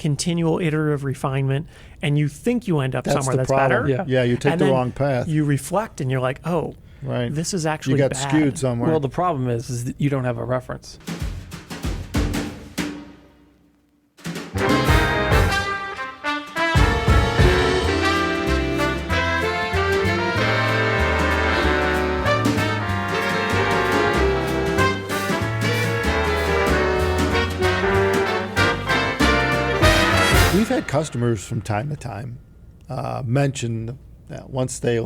continual iterative refinement, and you think you end up somewhere that's problem. better. Yeah, you take and the then wrong path. You reflect, and you're like, oh, right. this is actually you got bad. skewed somewhere. Well, the problem is that you don't have a reference. We've had customers from time to time mention that once they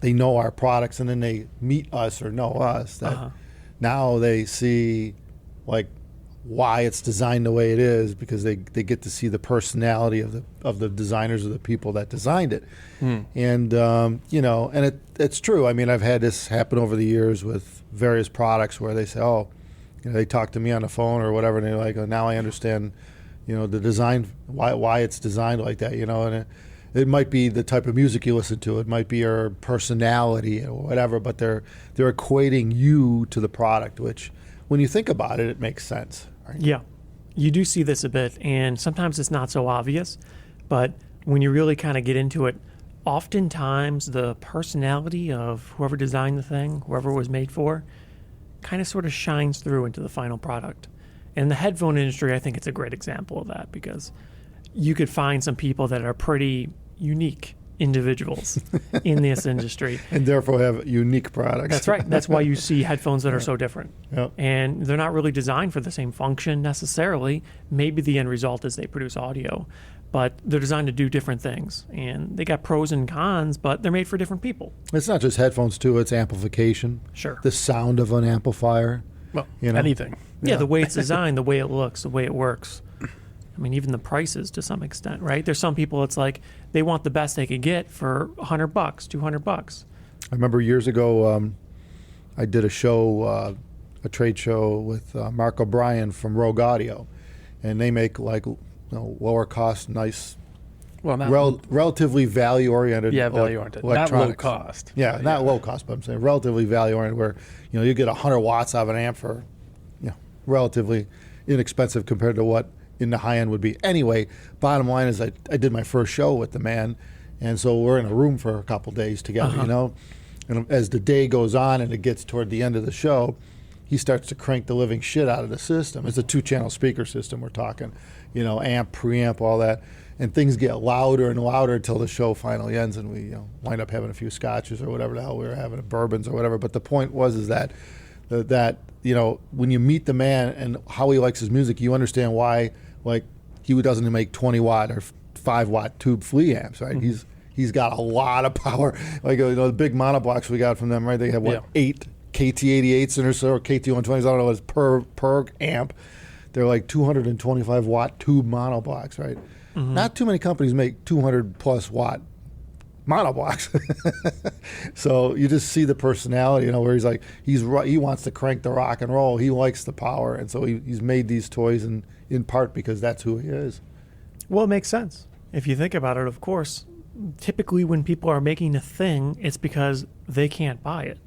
know our products and then they meet us or know us, that now they see like why it's designed the way it is, because they get to see the personality of the designers, of the people that designed it. And and it's true. I mean, I've had this happen over the years with various products where they say, they talk to me on the phone or whatever, and they're like, oh, now I understand the design, why it's designed like that, and it might be the type of music you listen to, it might be your personality or whatever, but they're equating you to the product, which when you think about it, it makes sense. Right? Yeah, you do see this a bit, and sometimes it's not so obvious, but when you really kind of get into it, oftentimes the personality of whoever designed the thing, whoever it was made for, kind of sort of shines through into the final product. In the headphone industry, I think it's a great example of that, because you could find some people that are pretty unique individuals in this industry. And therefore have unique products. That's right. That's why you see headphones that are so different. Yep. And they're not really designed for the same function necessarily. Maybe the end result is they produce audio, but they're designed to do different things. And they got pros and cons, but they're made for different people. It's not just headphones, too. It's amplification. Sure. The sound of an amplifier. Well, anything. Yeah, the way it's designed, the way it looks, the way it works. I mean, even the prices to some extent, right? There's some people, it's like they want the best they could get for $100, $200. I remember years ago, I did a show, a trade show with Mark O'Brien from Rogue Audio, and they make lower cost, nice, relatively value oriented. Yeah, value oriented, not low cost. Yeah, not low cost, but I'm saying relatively value oriented, where you get 100 watts out of an amp for relatively inexpensive compared to what in the high end would be. Anyway, bottom line is I did my first show with the man, and so we're in a room for a couple days together, and as the day goes on and it gets toward the end of the show, he starts to crank the living shit out of the system. It's a 2-channel speaker system we're talking, amp, preamp, all that, and things get louder and louder until the show finally ends, and we wind up having a few scotches or whatever the hell we were having, bourbons or whatever. But the point was that when you meet the man and how he likes his music, you understand why he doesn't make 20 watt or 5 watt tube flea amps, right? Mm-hmm. He's got a lot of power. The big monoblocks we got from them, right? They have 8 KT88s in or so, or KT120s, I don't know what it's per amp. They're like 225 watt tube monoblocks, right? Mm-hmm. Not too many companies make 200 plus watt monoblocks. So you just see the personality, where he's like, he wants to crank the rock and roll. He likes the power, and so he's made these toys in part because that's who he is. Well, it makes sense. If you think about it, of course, typically when people are making a thing, it's because they can't buy it.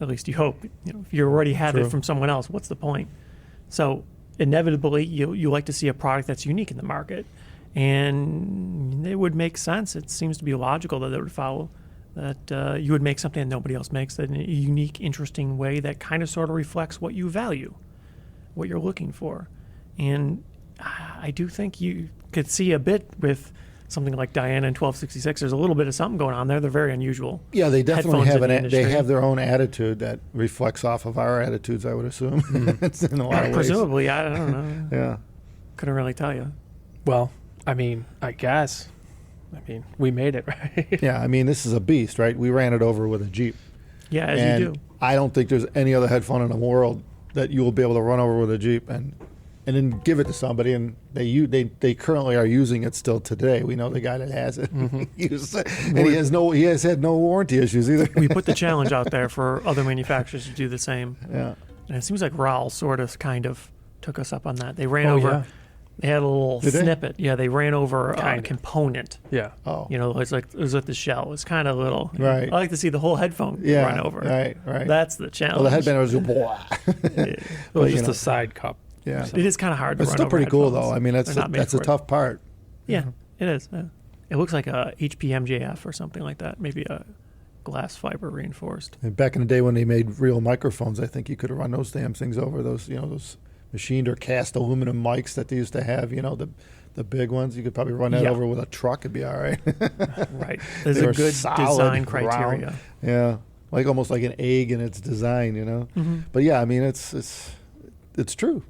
At least you hope. If you already have it from someone else, what's the point? So inevitably, you like to see a product that's unique in the market. And it would make sense. It seems to be logical that it would follow that you would make something that nobody else makes in a unique, interesting way that kind of sort of reflects what you value, what you're looking for. And I do think you could see a bit with something like Diana and 1266. There's a little bit of something going on there. They're very unusual. Yeah, they definitely have they have their own attitude that reflects off of our attitudes, I would assume. It's in a lot of ways. Presumably, I don't know. Yeah. Couldn't really tell you. Well, I guess. We made it, right? Yeah, this is a beast, right? We ran it over with a Jeep. Yeah, as you do. I don't think there's any other headphone in the world that you will be able to run over with a Jeep and then give it to somebody, and they currently are using it still today. We know the guy that has it. Mm-hmm. And he has had no warranty issues either. We put the challenge out there for other manufacturers to do the same. Yeah. And it seems like RAL sort of kind of took us up on that. They ran over. Yeah. They had a little snippet. Yeah, they ran over a component. Yeah. Oh. It was with the shell. It's kind of little. Right. I like to see the whole headphone run over. Right. That's the challenge. Well, the headband was blah. It was just a side cup. Yeah. It is kind of hard to It's run still over pretty cool, headphones. though. I mean, They're not made that's a for it. tough part. Yeah, it is. Yeah. It looks like a HP MJF or something like that. Maybe a glass fiber reinforced. And back in the day when they made real microphones, I think you could have run those damn things over those, those machined or cast aluminum mics that they used to have, the big ones. You could probably run that over with a truck. It'd be all right. Right. There's They a were good solid, design criteria. round. Yeah. Like almost like an egg in its design, Mm-hmm. But yeah, I mean, it's true.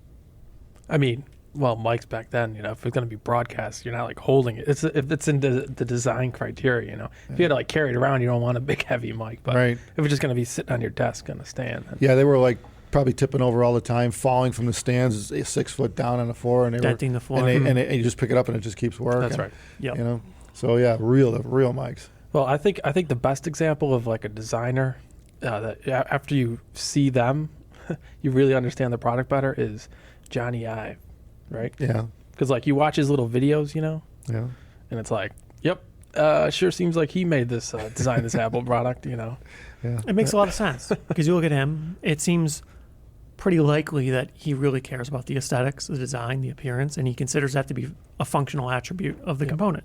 I mean, well, mics back then, if it's going to be broadcast, you're not like holding it. If it's in the design criteria, if you had to like carry it around, you don't want a big heavy mic. But Right. if it's just going to be sitting on your desk on a stand, then Yeah, they were like probably tipping over all the time, falling from the stands 6 foot down on the floor, and they Denting were, the floor. and you just pick it up and it just keeps working. that's right. Yep. So yeah, real mics. Well, I think the best example of like a designer that after you see them, you really understand the product better is Johnny Ive, right? Yeah, Because like you watch his little videos, yeah. and it's like, yep, sure seems like he made this design this Apple product, Yeah. It makes a lot of sense because you look at him, it seems pretty likely that he really cares about the aesthetics, the design, the appearance, and he considers that to be a functional attribute of the component,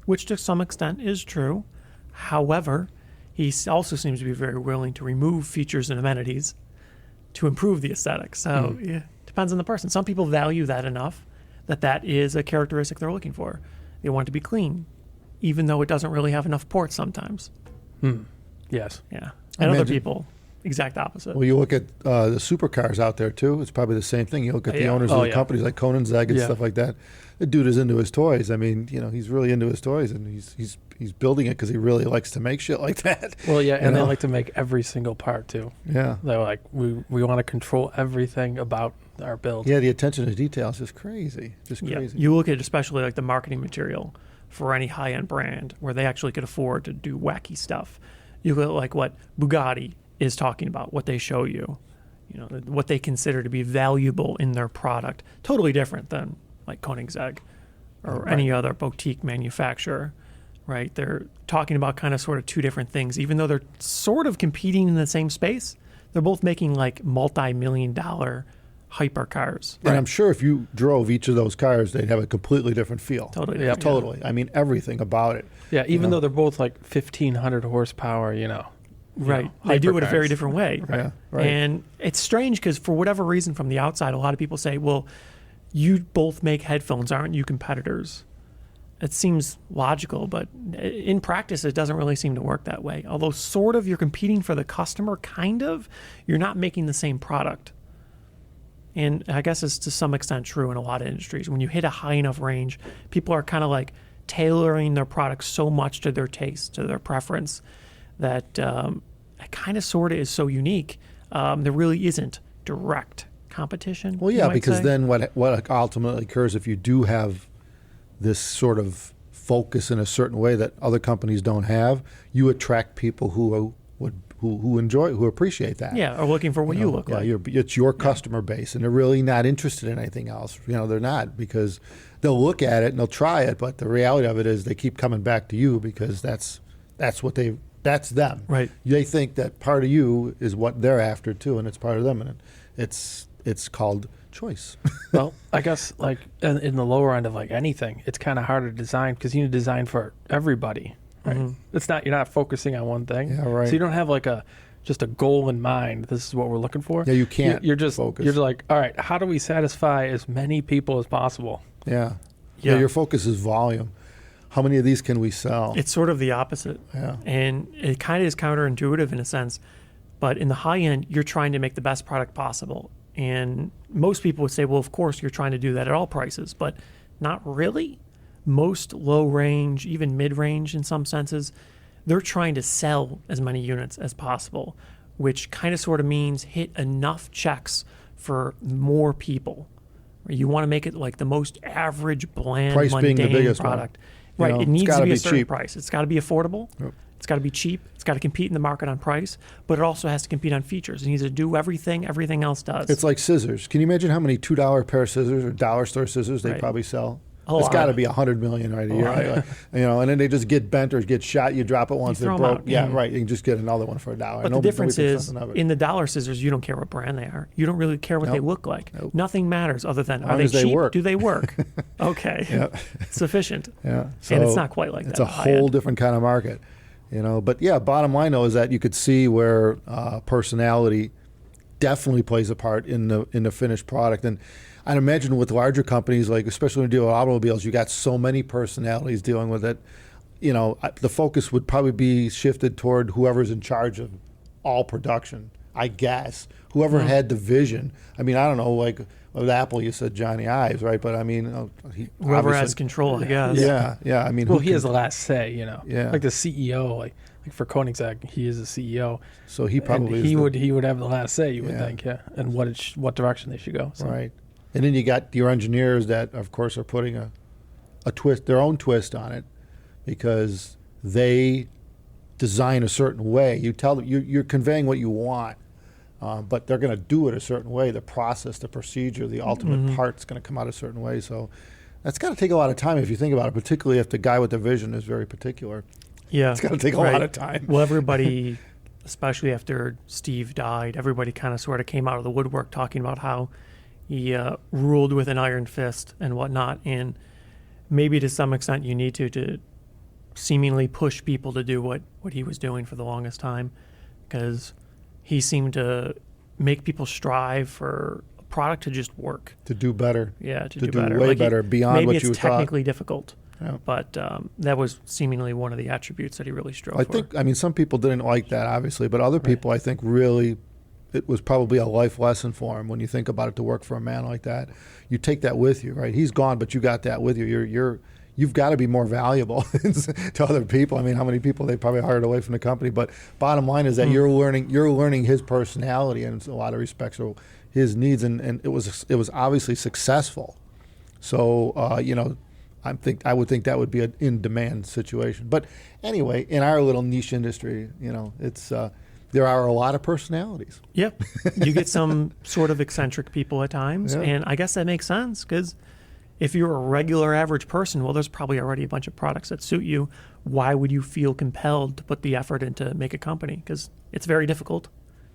which to some extent is true. However, he also seems to be very willing to remove features and amenities to improve the aesthetics. So yeah, depends on the person. Some people value that enough that is a characteristic they're looking for. They want it to be clean, even though it doesn't really have enough ports sometimes. Yes. Yeah. And other Imagine- people, exact opposite. Well, you look at the supercars out there too. It's probably the same thing. You look at the Yeah. owners Oh, of the yeah. companies like Koenigsegg and Yeah. stuff like that. The dude is into his toys. I mean, he's really into his toys, and he's building it because he really likes to make shit like that. Well, yeah, and they know? like to make every single part too. Yeah, They're like, we want to control everything about our build. yeah. The attention to detail is just crazy, Yeah. crazy. You look at especially like the marketing material for any high-end brand where they actually could afford to do wacky stuff. You look at like what Bugatti is talking about, what they show you, what they consider to be valuable in their product. Totally different than like Koenigsegg or any other boutique manufacturer, right? They're talking about kind of sort of two different things, even though they're sort of competing in the same space. They're both making like multi-million-dollar hypercars. And I'm sure if you drove each of those cars, they'd have a completely different feel. Totally. Yeah, different. Totally. I mean, everything about it. Yeah, even know? though they're both like 1,500 horsepower, Right. They do it a very hypercars. different way. Yeah, right. And it's strange because for whatever reason from the outside, a lot of people say, well, you both make headphones, aren't you competitors? It seems logical, but in practice, it doesn't really seem to work that way. Although sort of you're competing for the customer, kind of, you're not making the same product. And I guess it's to some extent true in a lot of industries. When you hit a high enough range, people are kind of like tailoring their products so much to their taste, to their preference, that it kind of sort of is so unique. There really isn't direct competition. Well, you yeah, might because say. then what ultimately occurs if you do have this sort of focus in a certain way that other companies don't have, you attract people who enjoy, who appreciate that. Yeah, or looking for what you look like. It's your customer base, and they're really not interested in anything else. They're not, because they'll look at it and they'll try it, but the reality of it is they keep coming back to you because that's them. Right. They think that part of you is what they're after too, and it's part of them, and it's called choice. Well, I guess like in the lower end of like anything, it's kind of harder to design because you need to design for everybody. Right. It's not, you're not focusing on one thing. Yeah, right. So you don't have like just a goal in mind. This is what we're looking for. Yeah, you can't You're just focus. You're like, all right, how do we satisfy as many people as possible? Yeah. Yeah. Your focus is volume. How many of these can we sell? It's sort of the opposite. Yeah. And it kind of is counterintuitive in a sense. But in the high end, you're trying to make the best product possible. And most people would say, well, of course, you're trying to do that at all prices. But not really. Most low range, even mid range in some senses, they're trying to sell as many units as possible, which kind of sort of means hit enough checks for more people. You want to make it like the most average, bland, Price being mundane the biggest product. one. Right. It It's needs to gotta be a be certain cheap. price. It's got to be affordable. Yep. It's got to be cheap. It's got to compete in the market on price, but it also has to compete on features. It needs to do everything else does. It's like scissors. Can you imagine how many $2 pair of scissors or dollar store scissors they Right. probably sell? A It's lot. got to be 100 million right a year. And then they just get bent or get shot. You drop it once, You they're throw 'em broke. out. Yeah, Mhm. right. You can just get another one for $1. But the Nobody difference thinks is, nothing of it. in the dollar scissors, you don't care what brand they are. You don't really care what they Nope. look like. Nope. Nothing matters other than, As are long they as they cheap? work. Do they work? Okay. Yeah. Sufficient. Yeah. And it's So not quite like that. it's a on the high whole end. different kind of market, But yeah, bottom line though is that you could see where personality definitely plays a part in the finished product. And I'd imagine with larger companies, like especially when you deal with automobiles, you got so many personalities dealing with it. The focus would probably be shifted toward whoever's in charge of all production, I guess. Whoever had the vision. I mean, I don't know, like with Apple, you said Johnny Ives, right? But I mean, Whoever has obviously- control, I guess. Yeah. I mean, Well, who he can- has the last say, Yeah. Like the CEO, like for Koenigsegg, he is the CEO. So he probably And is he would have the last say, you would Yeah. think, and what direction they should go. So. right. And then you got your engineers that, of course, are putting a twist, their own twist on it, because they design a certain way. You tell them you're conveying what you want, but they're going to do it a certain way. The process, the procedure, the ultimate part's going to come out a certain way. So that's got to take a lot of time if you think about it, particularly if the guy with the vision is very particular. Yeah. It's got to take a lot of time. Well, everybody, especially after Steve died, everybody kind of sort of came out of the woodwork talking about how he ruled with an iron fist and whatnot. And maybe to some extent you need to seemingly push people to do what he was doing for the longest time, because he seemed to make people strive for a product to just work. To do better. Yeah, to do do better. way Like, better beyond maybe what it's you thought. technically difficult, Yeah. but that was seemingly one of the attributes that he really strove for. I mean, some people didn't like that, obviously, but other people, I think, really, it was probably a life lesson for him when you think about it, to work for a man like that. You take that with you, right? He's gone, but you got that with you. You've got to be more valuable to other people. I mean, how many people they probably hired away from the company? But bottom line is that you're learning his personality in a lot of respects, or his needs, and it was obviously successful. So I would think that would be an in-demand situation. But anyway, in our little niche industry, it's there are a lot of personalities. Yep. You get some sort of eccentric people at times, Yeah. and I guess that makes sense, because if you're a regular average person, well, there's probably already a bunch of products that suit you. Why would you feel compelled to put the effort into make a company? Because it's very difficult,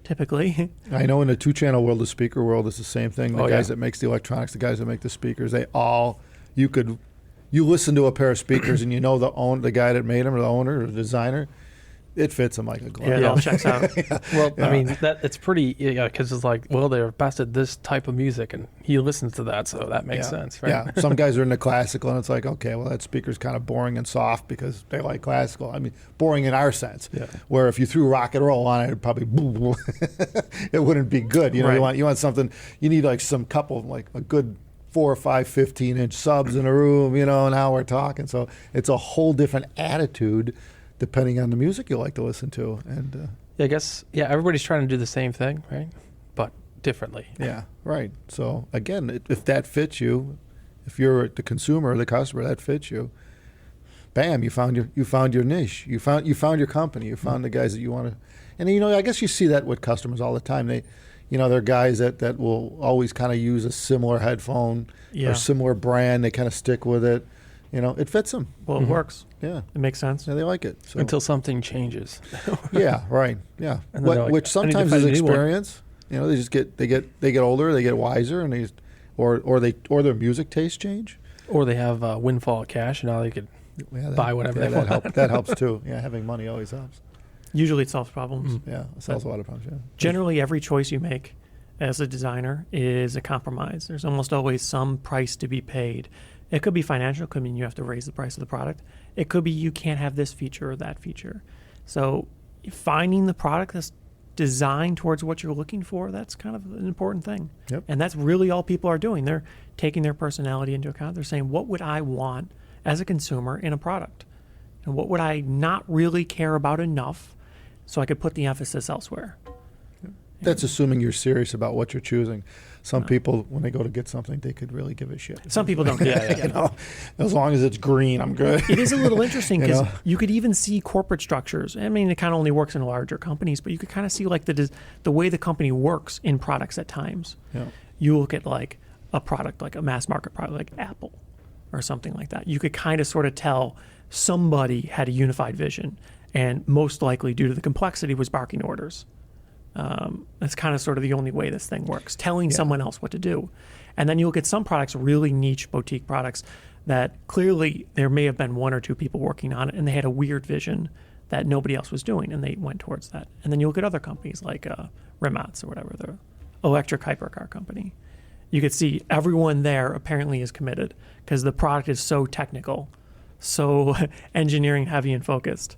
typically. I know in the two-channel world, the speaker world, it's the same thing. The guys that makes the electronics, the guys that make the speakers, you listen to a pair of speakers and the guy that made them, or the owner or the designer, it fits them like a glove. Yeah, it all checks out. Well, I mean, it's pretty, because it's like, well, they're best at this type of music, and he listens to that, so that makes sense, right? Yeah, some guys are into classical, and it's like, okay, well, that speaker's kind of boring and soft because they like classical. I mean, boring in our sense. Yeah. Where if you threw rock and roll on it, it'd probably it wouldn't be good. Right. You want something. You need like some couple, like a good 4 or 5 15-inch subs in a room. Now we're talking. So it's a whole different attitude, depending on the music you like to listen to. And I guess, everybody's trying to do the same thing, right? But differently. yeah, right. So again, if that fits you, if you're the consumer or the customer, that fits you. Bam! You found your niche. You found your company. You found the guys that you want to. And I guess you see that with customers all the time. They're guys that will always kind of use a similar headphone Yeah. or similar brand. They kind of stick with it. It fits them. Well, it works. Yeah. It makes sense. Yeah, they like it. So. Until something changes. Yeah, right. Yeah, And then they're like, which "I need to sometimes find is a new one." experience. They just get older, they get wiser, and or their music tastes change. Or they have windfall cash, and now they could Yeah, buy whatever they want. That helps too. Yeah, having money always helps. Usually it solves problems. Yeah, it solves a lot of problems. Yeah. Generally, every choice you make as a designer is a compromise. There's almost always some price to be paid. It could be financial. It could mean you have to raise the price of the product. It could be you can't have this feature or that feature. So finding the product that's designed towards what you're looking for, that's kind of an important thing. Yep. And that's really all people are doing. They're taking their personality into account. They're saying, what would I want as a consumer in a product? And what would I not really care about enough so I could put the emphasis elsewhere? That's assuming you're serious about what you're choosing. Some people, when they go to get something, they could really give a shit. Some people don't care. As long as it's green, I'm good. It is a little interesting You because know? you could even see corporate structures. I mean, it kind of only works in larger companies, but you could kind of see like the way the company works in products at times. Yeah. You look at like a product, like a mass market product like Apple. or something like that. You could kind of sort of tell somebody had a unified vision, and most likely due to the complexity was barking orders. That's kind of sort of the only way this thing works, telling someone else what to do. And then you'll get some products, really niche boutique products, that clearly there may have been one or two people working on it and they had a weird vision that nobody else was doing and they went towards that. And then you'll get other companies like Rematz or whatever, the electric hypercar company. You could see everyone there apparently is committed because the product is so technical, so engineering heavy and focused.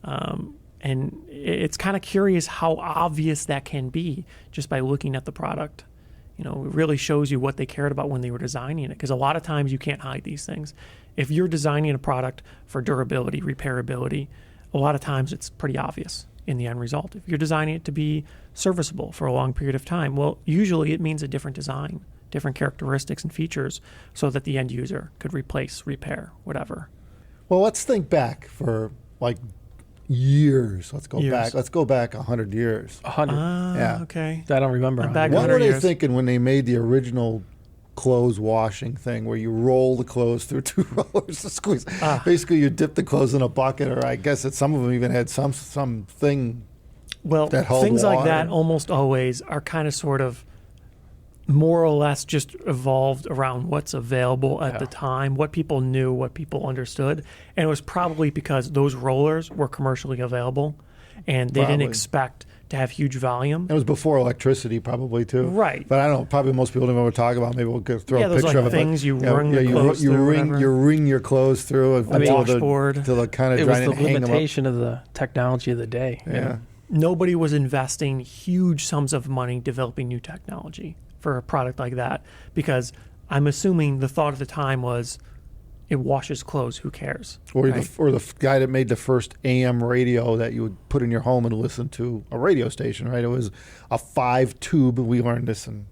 And it's kind of curious how obvious that can be just by looking at the product. It really shows you what they cared about when they were designing it, because a lot of times you can't hide these things. If you're designing a product for durability, repairability, a lot of times it's pretty obvious in the end result. If you're designing it to be serviceable for a long period of time, well, usually it means a different design, different characteristics and features so that the end user could replace, repair, whatever. Well, let's think back for like years. Let's go back. Let's go back 100 years. 100. Yeah. Okay. I don't remember. Back What 100 were they years. thinking when they made the original clothes washing thing where you roll the clothes through 2 rollers to squeeze? Basically, you dip the clothes in a bucket, or I guess some of them even had some thing. Well, that held things like water. that almost always are kind of sort of more or less just evolved around what's available at the time, what people knew, what people understood. And it was probably because those rollers were commercially available and they didn't expect to have huge volume. It was before electricity, probably too. Right. But I don't know. Probably most people don't know what we're talking about. Maybe we'll throw a those picture like of it. things you wring the clothes you through, wring whatever. you wring your clothes through until washboard. the kind of It was dry the and hang them up. limitation of the technology of the day. Yeah. Nobody was investing huge sums of money developing new technology for a product like that, because I'm assuming the thought at the time was it washes clothes, who cares? Or right? the guy that made the first AM radio that you would put in your home and listen to a radio station, right? It was a 5-tube. We learned this when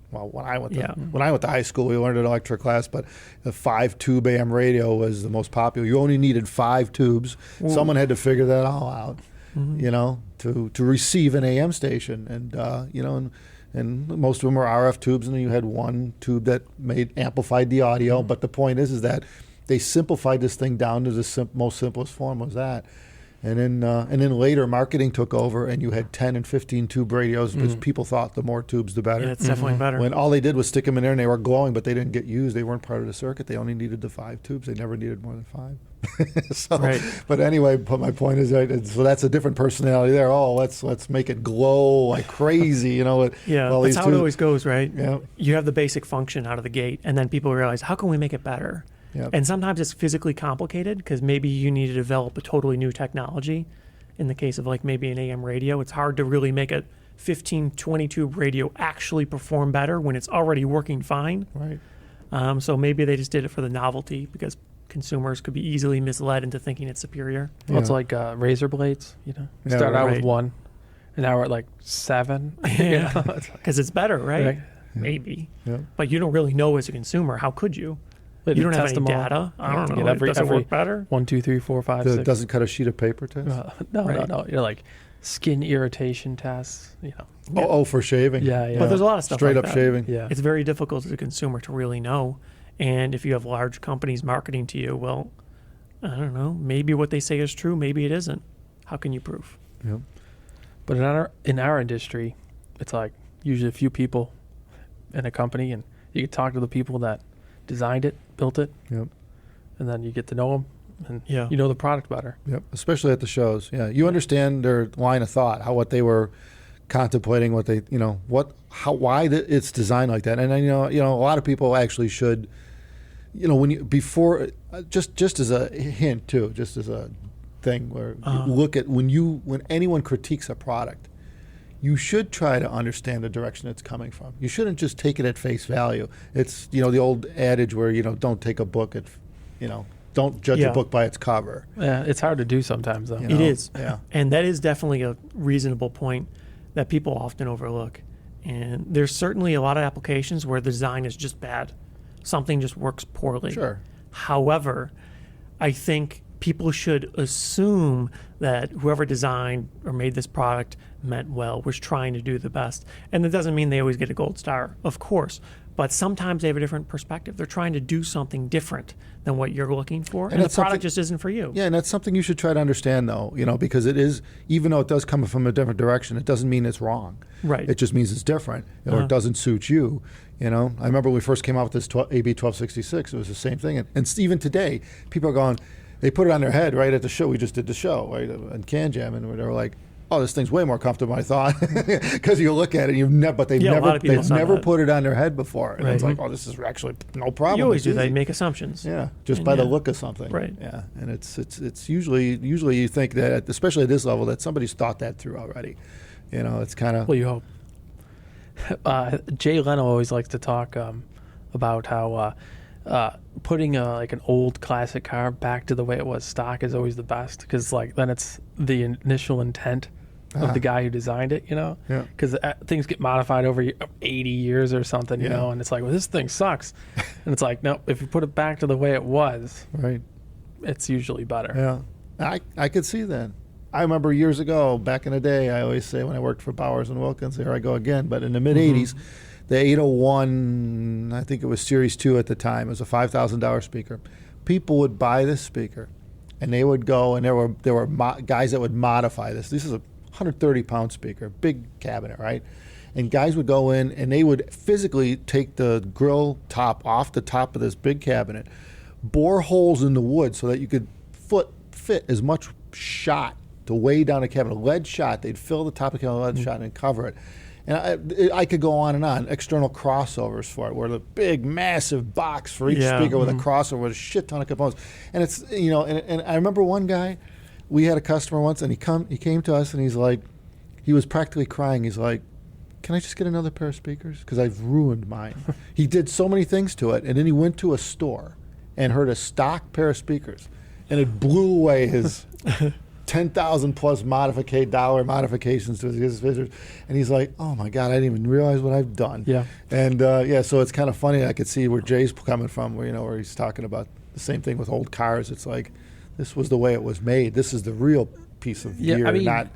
I went to high school, we learned it in electric class, but the 5-tube AM radio was the most popular. You only needed 5 tubes. Ooh. Someone had to figure that all out, to receive an AM station, and most of them were RF tubes, and then you had one tube that amplified the audio. But the point is that they simplified this thing down to the most simplest form was that. And then later marketing took over, and you had 10 and 15 tube radios because people thought the more tubes the better. Yeah, it's definitely better. When all they did was stick them in there and they were glowing, but they didn't get used. They weren't part of the circuit. They only needed the 5 tubes. They never needed more than 5. Right. But anyway, my point is that so that's a different personality there. Oh, let's make it glow like crazy, Yeah, Well, that's these how it two- always goes, right? Yeah. You have the basic function out of the gate, and then people realize, how can we make it better? Yep. And sometimes it's physically complicated because maybe you need to develop a totally new technology. In the case of like maybe an AM radio, it's hard to really make a 15, 20 tube radio actually perform better when it's already working fine. Right. So maybe they just did it for the novelty because consumers could be easily misled into thinking it's superior. Well, it's Yeah. like razor blades, Yeah, Start out with right. 1, and now we're at like 7. Yeah. It's like- Because it's better, right? Right. Maybe. Yeah. But you don't really know as a consumer. How could you? But You don't have test any them all. data. I You have don't to know. get Does it work better? 1, 2, 3, 4, 5, It 6. doesn't cut a sheet of paper test. No, Right. no. You're like skin irritation tests. Yeah. Oh, for shaving. Yeah. But there's a lot of stuff Straight like up that. shaving. Yeah. It's very difficult as a consumer to really know. And if you have large companies marketing to you, well, I don't know. Maybe what they say is true. Maybe it isn't. How can you prove? Yep. But in our industry, it's like usually a few people in a company, and you can talk to the people that designed it, built it, Yep. and then you get to know them, and Yeah. you know the product better. Yep. Especially at the shows. Yeah. You understand their line of thought, what they were contemplating, what they, why it's designed like that. And a lot of people actually should, when you before just as a hint too, just as a thing where you look at when anyone critiques a product, you should try to understand the direction it's coming from. You shouldn't just take it at face value. It's the old adage where don't take a book at, don't judge Yeah. a book by its cover. Yeah, it's hard to do sometimes though. You It know? is. Yeah. And that is definitely a reasonable point that people often overlook. And there's certainly a lot of applications where the design is just bad. Something just works poorly. Sure. However, I think people should assume that whoever designed or made this product meant well, was trying to do the best. And that doesn't mean they always get a gold star, of course. but sometimes they have a different perspective. They're trying to do something different than what you're looking for, and the that's product something- just isn't for you. Yeah, and that's something you should try to understand, though, because it is, even though it does come from a different direction, it doesn't mean it's wrong. Right. It just means it's different, or it doesn't suit you. I remember when we first came out with this AB 1266, it was the same thing. And even today, people are going, they put it on their head right at the show. We just did the show, right, on Can Jam, and they were like, oh, this thing's way more comfortable than I thought. Because you look at it, but they've Yeah, a lot of people they've saw never that. put it on their head before. And it's Right. like, oh, this is actually no problem. You always It's do that. easy. You make assumptions. Yeah, just And by the yeah. look of something. Right. Yeah, and it's usually you think that, especially at this level, that somebody's thought that through already. It's kind of. Well, you hope. Jay Leno always likes to talk about how putting like an old classic car back to the way it was stock is always the best, because then it's the initial intent of the guy who designed it, Yeah. because things get modified over 80 years or something, Yeah. and it's like, well, this thing sucks, and it's like, no, if you put it back to the way it was, Right. it's usually better. Yeah, I could see that. I remember years ago, back in the day, I always say when I worked for Bowers and Wilkins, here I go again, but in the mid 80s, the 801, I think it was Series 2 at the time, it was a $5,000 speaker. People would buy this speaker, and they would go, and there were guys that would modify this. This is a 130-pound speaker, big cabinet, right? And guys would go in, and they would physically take the grill top off the top of this big cabinet, bore holes in the wood so that you could fit as much shot to weigh down a cabinet. Lead shot, they'd fill the top of the cabinet with lead shot and cover it. And I could go on and on. External crossovers for it, where the big, massive box for each speaker with a crossover with a shit ton of components. And it's, and I remember one guy, we had a customer once, and he came to us, and he's like, he was practically crying. He's like, can I just get another pair of speakers? Because I've ruined mine. He did so many things to it, and then he went to a store and heard a stock pair of speakers, and it blew away his 10,000 plus dollar modifications to his speakers. And he's like, oh my God, I didn't even realize what I've done. Yeah. And so it's kind of funny. I could see where Jay's coming from, where he's talking about the same thing with old cars. It's like, this was the way it was made. This is the real piece of gear, not.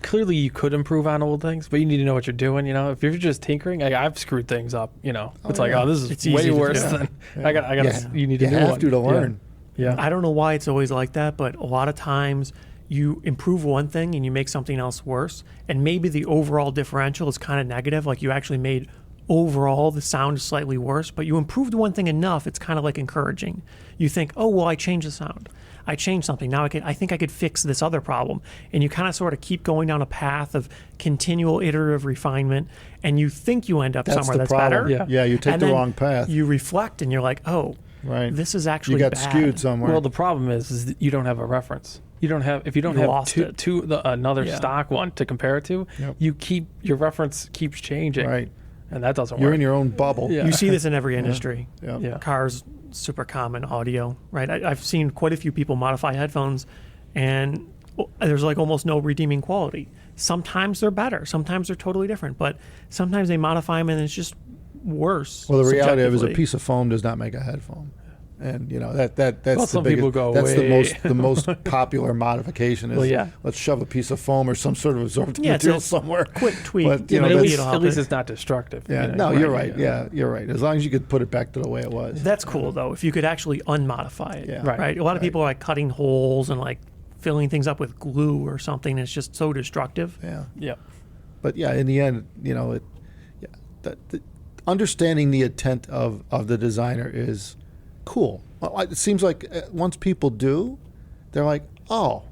Clearly, you could improve on old things, but you need to know what you're doing. If you're just tinkering, I've screwed things up. It's like, oh, this is It's way easy to worse do. than Yeah. I got. You need to You do have one. to learn. Yeah. I don't know why it's always like that, but a lot of times you improve one thing and you make something else worse, and maybe the overall differential is kind of negative, like you actually made overall the sound is slightly worse, but you improved one thing enough, it's kind of like encouraging. You think, oh, well, I changed the sound. I changed something. Now I think I could fix this other problem. And you kind of sort of keep going down a path of continual iterative refinement, and you think you end up That's somewhere the that's problem. better. Yeah, you take And the then wrong path. You reflect and you're like, oh, Right. this is actually You got bad. skewed somewhere. Well, the problem is that you don't have a reference. If you don't You have lost it. another Yeah. stock one to compare it to, Yep. your reference keeps changing, Right. and that doesn't You're work. in your own bubble. Yeah. You see this in every industry. Yeah. Yeah. Cars, super common, audio, right? I've seen quite a few people modify headphones, and there's like almost no redeeming quality. Sometimes they're better, sometimes they're totally different, but sometimes they modify them and it's just worse. Well, the reality of it is a subjectively. piece of foam does not make a headphone. And that's Well, the some biggest, people go that's way- the most popular modification is Well, yeah. let's shove a piece of foam or some sort of absorbent Yeah, it's material a somewhere. quick tweak. But, Yeah, But maybe at least, it'll help at least it. it's not destructive. Yeah, no, you're right. Yeah, you're right. As long as you could put it back to the way it was. That's cool though. If you could actually unmodify it, Yeah. Right. A lot of people are like cutting holes and like filling things up with glue or something. It's just so destructive. Yeah. Yeah. But yeah, in the end, understanding the intent of the designer is cool. Well, it seems like once people do, they're like, oh,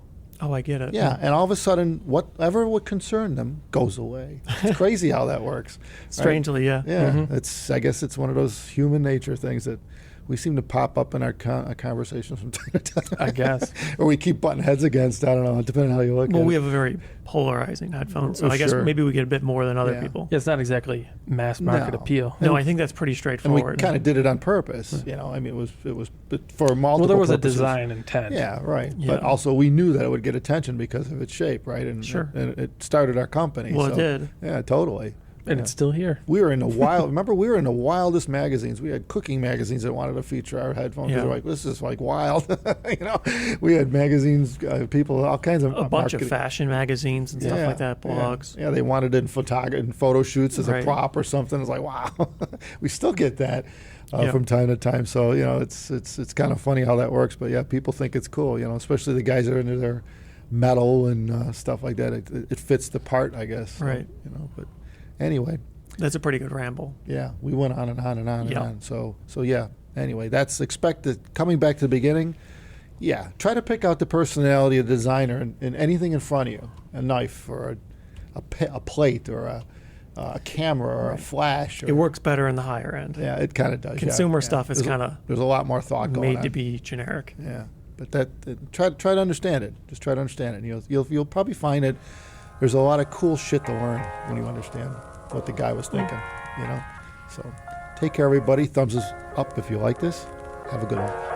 Oh, I get it. yeah, and all of a sudden, whatever would concern them goes away. It's crazy how that works. right? Strangely, yeah. Yeah, I guess it's one of those human nature things that we seem to pop up in our conversations from time to time. I guess. Or we keep butting heads against. I don't know, depending on how you look Well, at we it. have a very polarizing headphone, so Oh, I guess sure. maybe we get a bit more than other Yeah. people. Yeah, it's not exactly mass market No. appeal. No, I think that's pretty And we straightforward. kind of did it on purpose. I mean, it was for multiple Well, there was purposes. a design intent. Yeah, right. Yeah. But also, we knew that it would get attention because of its shape, right? And Sure. it started our company. Well, it so, did. Yeah, totally. And it's still here. We were in the wild. Remember, we were in the wildest magazines. We had cooking magazines that wanted to feature our headphones. Yeah. They're like, this is like wild. We had magazines, people, all kinds of A bunch of marketing. fashion magazines and stuff Yeah, like that, blogs. Yeah, they wanted it in photo shoots as a Right. prop or something. It's like, wow, we still get that Yeah. from time to time. So it's kind of funny how that works. But yeah, people think it's cool. Especially the guys that are into their metal and stuff like that. It fits the part, I guess. So, Right. But anyway, That's a pretty good ramble. yeah, we went on and on and on Yeah. and on. So yeah. Anyway, that's expected. Coming back to the beginning. Yeah, try to pick out the personality of the designer in anything in front of you. A knife or a plate or a camera or a flash. Or, It works better in the higher end. Yeah, it kind of does. Consumer yeah. stuff is There's a- kind of There's a lot more thought going made on. to be generic. Yeah, but try to understand it. Just try to understand it. You'll probably find it. There's a lot of cool shit to learn when you understand what the guy was thinking. So take care, everybody. Thumbs us up if you like this. Have a good one.